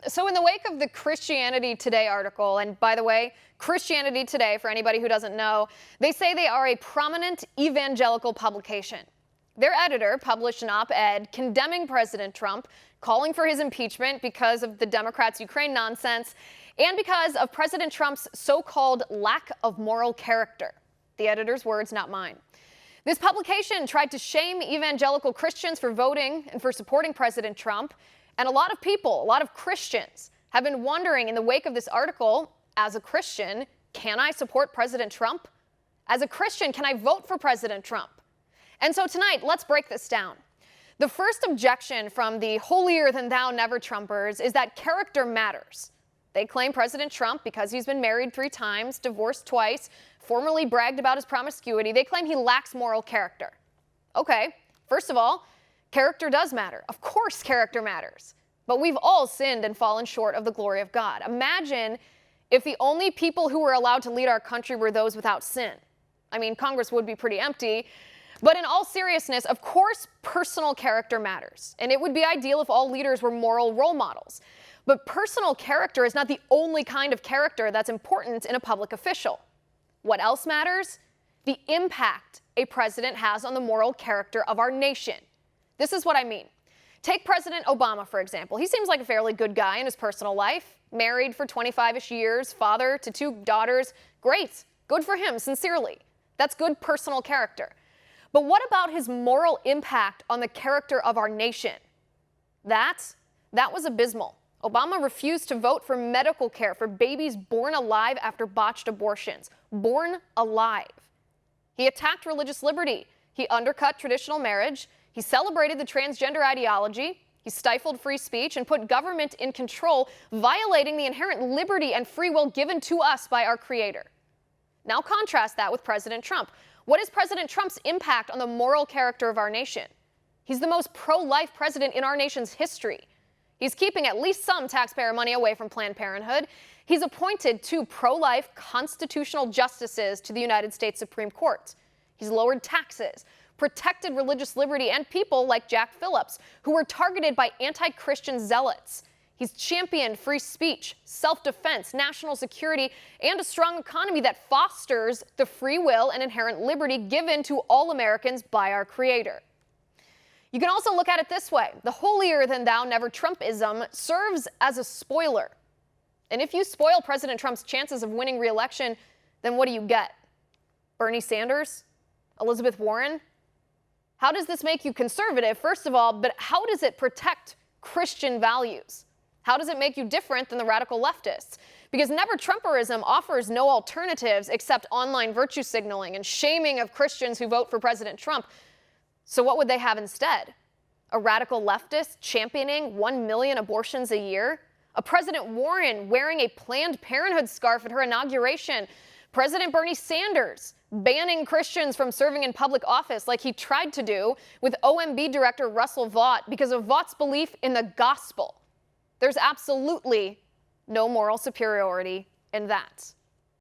So in the wake of the Christianity Today article, and by the way, Christianity Today, for anybody who doesn't know, they say they are a prominent evangelical publication. Their editor published an op-ed condemning President Trump, calling for his impeachment because of the Democrats' Ukraine nonsense, and because of President Trump's so-called lack of moral character. The editor's words, not mine. This publication tried to shame evangelical Christians for voting and for supporting President Trump. And a lot of people, a lot of Christians, have been wondering in the wake of this article, as a Christian, can I support President Trump? As a Christian, can I vote for President Trump? And so tonight, let's break this down. The first objection from the holier-than-thou never-Trumpers is that character matters. They claim President Trump, because he's been married 3 times, divorced twice, formerly bragged about his promiscuity, they claim he lacks moral character. Okay, first of all, character does matter. Of course character matters. But we've all sinned and fallen short of the glory of God. Imagine if the only people who were allowed to lead our country were those without sin. I mean, Congress would be pretty empty. But in all seriousness, of course, personal character matters. And it would be ideal if all leaders were moral role models. But personal character is not the only kind of character that's important in a public official. What else matters? The impact a president has on the moral character of our nation. This is what I mean. Take President Obama, for example. He seems like a fairly good guy in his personal life. Married for 25-ish years, father to 2 daughters. Great. Good for him, sincerely. That's good personal character. But what about his moral impact on the character of our nation? That was abysmal. Obama refused to vote for medical care for babies born alive after botched abortions. Born alive. He attacked religious liberty. He undercut traditional marriage. He celebrated the transgender ideology. He stifled free speech and put government in control, violating the inherent liberty and free will given to us by our Creator. Now contrast that with President Trump. What is President Trump's impact on the moral character of our nation? He's the most pro-life president in our nation's history. He's keeping at least some taxpayer money away from Planned Parenthood. He's appointed 2 pro-life constitutional justices to the United States Supreme Court. He's lowered taxes, protected religious liberty, and people like Jack Phillips, who were targeted by anti-Christian zealots. He's championed free speech, self-defense, national security, and a strong economy that fosters the free will and inherent liberty given to all Americans by our Creator. You can also look at it this way. The holier-than-thou never-Trumpism serves as a spoiler. And if you spoil President Trump's chances of winning re-election, then what do you get? Bernie Sanders? Elizabeth Warren? How does this make you conservative, first of all, but how does it protect Christian values? How does it make you different than the radical leftists? Because never-Trumperism offers no alternatives except online virtue signaling and shaming of Christians who vote for President Trump. So what would they have instead? A radical leftist championing 1 million abortions a year? A President Warren wearing a Planned Parenthood scarf at her inauguration? President Bernie Sanders banning Christians from serving in public office like he tried to do with OMB Director Russell Vought because of Vaught's belief in the gospel. There's absolutely no moral superiority in that.